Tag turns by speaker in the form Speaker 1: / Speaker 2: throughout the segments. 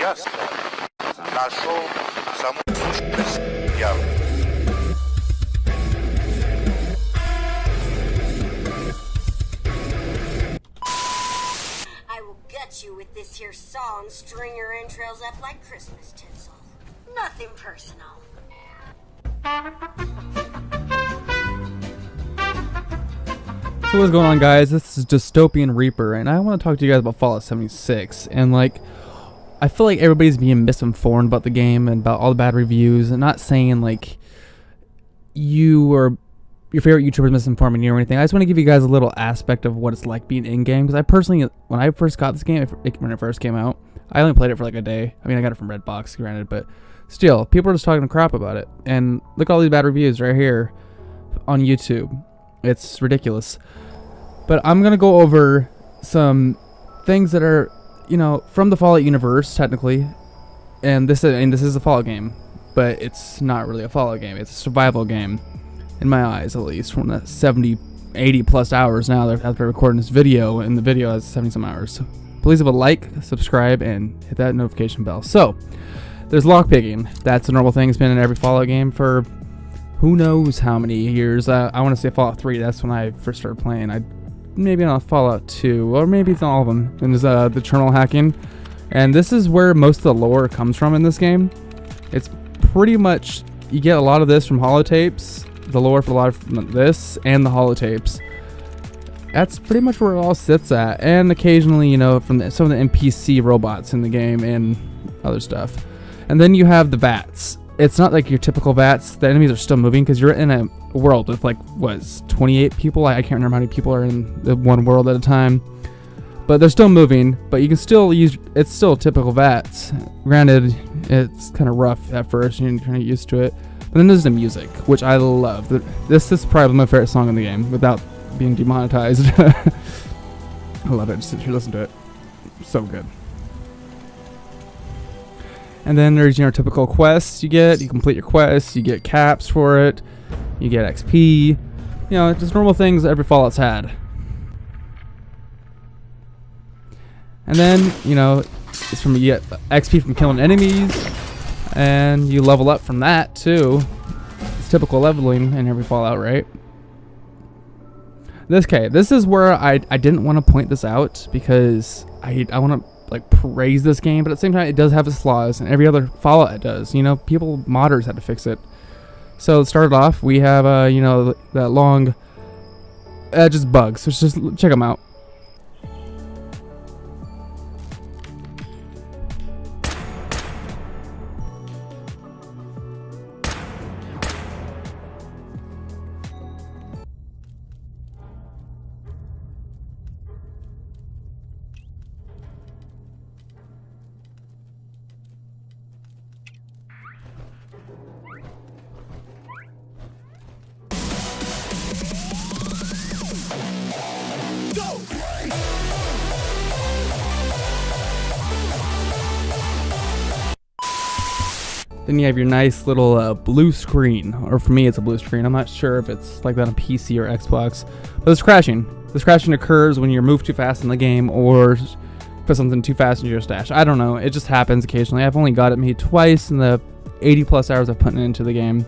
Speaker 1: ясно нашел саму сущность дьявола.
Speaker 2: I will gut you with this here song, string your entrails up like Christmas tinsel. Nothing personal.
Speaker 3: So what's going on, guys? This is Dystopian Reaper, and I want to talk to you guys about Fallout 76. And like, I feel like everybody's being misinformed about the game and about all the bad reviews. And not saying like you or your favorite YouTuber is misinforming you or anything. I just want to give you guys a little aspect of what it's like being in game. Because I personally, when I first got this game, when it first came out, I only played it for like a day. I mean, I got it from Redbox, granted, but still, people are just talking crap about it. And look at all these bad reviews right here on YouTube. It's ridiculous. But I'm going to go over some things that are, you know, from the Fallout universe, technically. And this is a Fallout game. But it's not really a Fallout game. It's a survival game. In my eyes, at least. From the 70, 80 plus hours now after recording this video. And the video has 70 some hours. So please leave a like, subscribe, and hit that notification bell. So, there's lockpicking. That's a normal thing. It's been in every Fallout game for who knows how many years. I want to say Fallout 3. That's when I first started playing. Maybe not Fallout 2, or maybe it's not all of them. And there's the terminal hacking. And this is where most of the lore comes from in this game. It's pretty much, you get a lot of this from holotapes. The lore for a lot of this and the holotapes. That's pretty much where it all sits at. And occasionally, you know, from some of the NPC robots in the game and other stuff. And then you have the VATS. It's not like your typical VATS. The enemies are still moving because you're in a world with like, what, 28 people? I can't remember how many people are in the one world at a time. But they're still moving, but you can still use, it's still typical VATS. Granted, it's kind of rough at first, and you're trying to get used to it. But then there's the music, which I love. This is probably my favorite song in the game, without being demonetized. I love it, just sit here, listen to it. So good. And then there's your typical quests you get. You complete your quests, you get caps for it, you get XP. You know, just normal things every Fallout's had. And then, you know, it's from, you get XP from killing enemies, and you level up from that too. It's typical leveling in every Fallout, right? This is where I didn't want to point this out because I want to like praise this game, but at the same time it does have its flaws, and every other Fallout it does. You know, modders had to fix it. So it started off, we have you know, that long just bugs. So just check them out. Then you have your nice little blue screen, or for me it's a blue screen. I'm not sure if it's like that on PC or Xbox, but it's crashing. This crashing occurs when you move too fast in the game or put something too fast into your stash. I don't know, it just happens occasionally. I've only got it maybe twice in the 80 plus hours I've put into the game.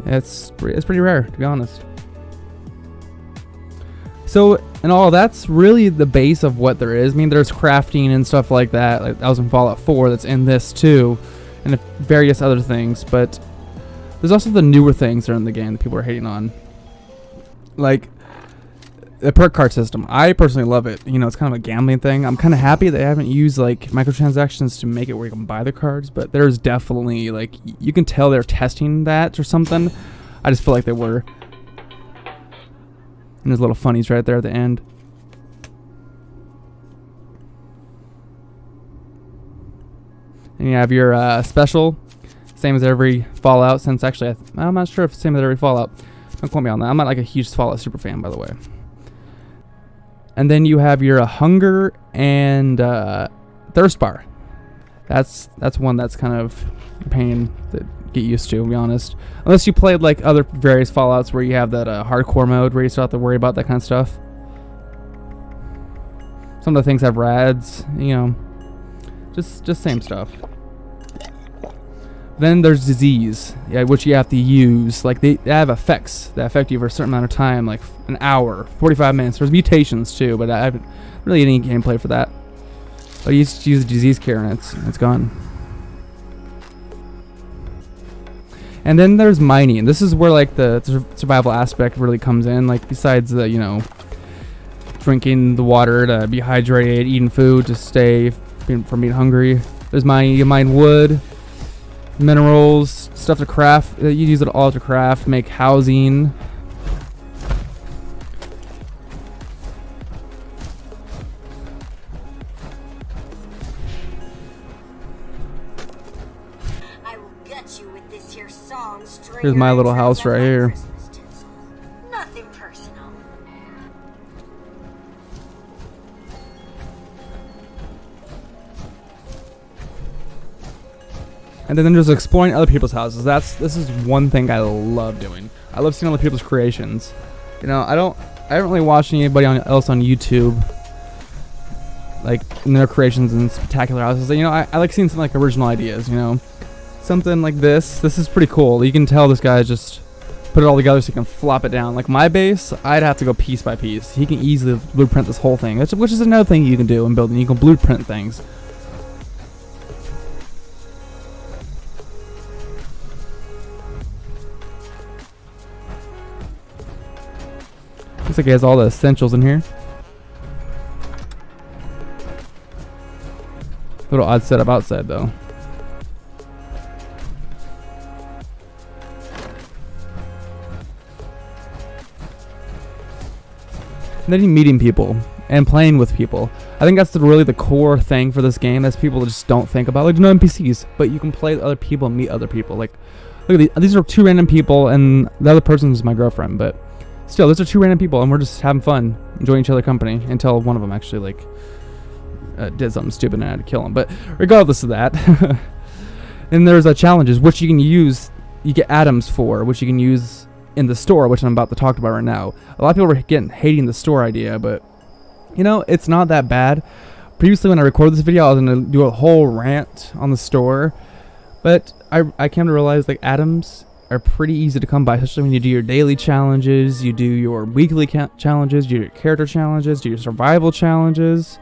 Speaker 3: It's pretty rare, to be honest. So, and all that's really the base of what there is. I mean, there's crafting and stuff like that. Like that was in Fallout 4, that's in this too. And various other things, but there's also the newer things that are in the game that people are hating on. Like the perk card system. I personally love it. You know, it's kind of a gambling thing. I'm kind of happy they haven't used like microtransactions to make it where you can buy the cards, but there's definitely like, you can tell they're testing that or something. I just feel like they were. And there's little funnies right there at the end. And you have your special, same as every Fallout, since actually I'm not sure if it's the same as every Fallout. Don't quote me on that. I'm not like a huge Fallout super fan, by the way. And then you have your hunger and thirst bar. That's one that's kind of a pain to get used to be honest. Unless you played like other various Fallouts where you have that hardcore mode where you still have to worry about that kind of stuff. Some of the things have rads, you know. Just same stuff. Then there's disease, yeah, which you have to use. Like they have effects that affect you for a certain amount of time, like an hour, 45 minutes. There's mutations too, but I haven't really any gameplay for that. I used to use disease care and it's gone. And then there's mining. This is where like the survival aspect really comes in. Like besides the, you know, drinking the water to be hydrated, eating food to stay from being hungry. There's mining. You mine wood, minerals, stuff to craft. You use it all to craft, make housing.
Speaker 2: I will gut you with this here song.
Speaker 3: Here's my little house right here.
Speaker 2: Nothing personal.
Speaker 3: And then there's exploring other people's houses. This is one thing I love doing. I love seeing other people's creations. You know, I haven't really watched anybody else on YouTube like in their creations in spectacular houses. You know, I like seeing some like original ideas. You know, something like this. This is pretty cool. You can tell this guy just put it all together so he can flop it down. Like my base, I'd have to go piece by piece. He can easily blueprint this whole thing, which is another thing you can do in building. You can blueprint things. Looks like he has all the essentials in here. Little odd setup outside though. And then you're meeting people and playing with people. I think that's really the core thing for this game, as people just don't think about. Like, no NPCs, but you can play with other people and meet other people. Like, look at these are two random people, and the other person is my girlfriend, but still, those are two random people, and we're just having fun, enjoying each other's company, until one of them actually, like, did something stupid and I had to kill him. But regardless of that, and there's challenges, which you can use, you get atoms for, which you can use in the store, which I'm about to talk about right now. A lot of people are hating the store idea, but, you know, it's not that bad. Previously, when I recorded this video, I was going to do a whole rant on the store, but I came to realize, like, atoms are pretty easy to come by, especially when you do your daily challenges, you do your weekly challenges, you do your character challenges, do your survival challenges,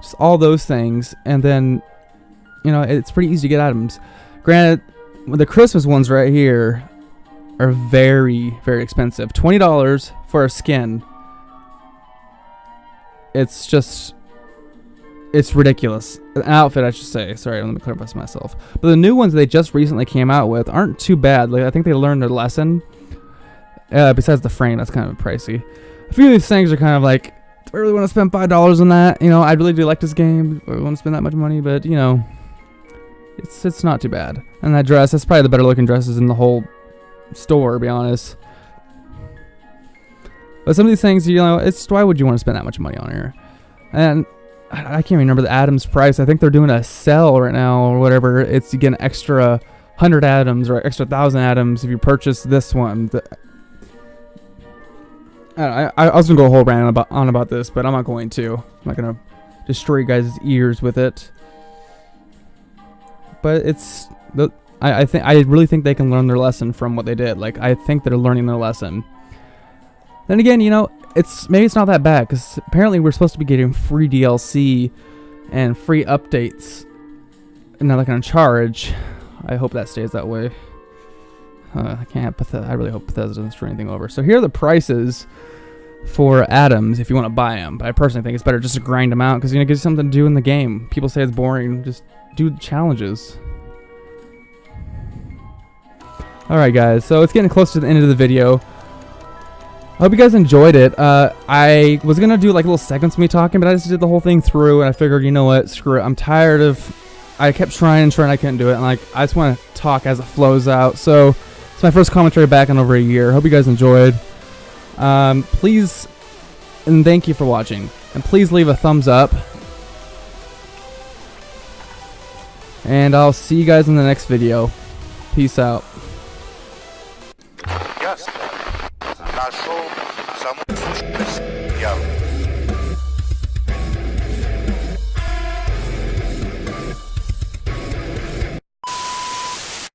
Speaker 3: just all those things, and then, you know, it's pretty easy to get items. Granted, the Christmas ones right here are very, very expensive. $20 for a skin. It's just, it's ridiculous. An outfit, I should say. Sorry, let me clarify this myself. But the new ones they just recently came out with aren't too bad. Like, I think they learned their lesson. Besides the frame, that's kind of pricey. A few of these things are kind of like, do I really want to spend $5 on that? You know, I really do like this game. I want to spend that much money, but, you know, it's not too bad. And that dress, that's probably the better looking dresses in the whole store, to be honest. But some of these things, you know, it's why would you want to spend that much money on here? And I can't remember the atoms price. I think they're doing a sale right now or whatever. It's, you get an extra 100 atoms or extra 1,000 atoms if you purchase this one. I was gonna go a whole rant on about this, but I'm not going to. I'm not gonna destroy you guys' ears with it. But it's I really think they can learn their lesson from what they did. Like, I think they're learning their lesson. Then again, you know, maybe it's not that bad, because apparently we're supposed to be getting free DLC and free updates, and now they're gonna charge. I hope that stays that way. I can't have Bethesda. I really hope Bethesda doesn't screw anything over. So here are the prices for atoms if you want to buy them. But I personally think it's better just to grind them out, because, you know, it gives you something to do in the game. People say it's boring. Just do the challenges. Alright, guys. So it's getting close to the end of the video. I hope you guys enjoyed it. I was going to do like little segments of me talking, but I just did the whole thing through, and I figured, you know what, screw it. I'm tired of... I kept trying, I couldn't do it, and like, I just want to talk as it flows out. So it's my first commentary back in over a year. Hope you guys enjoyed. Please, and thank you for watching. And please leave a thumbs up. And I'll see you guys in the next video. Peace out.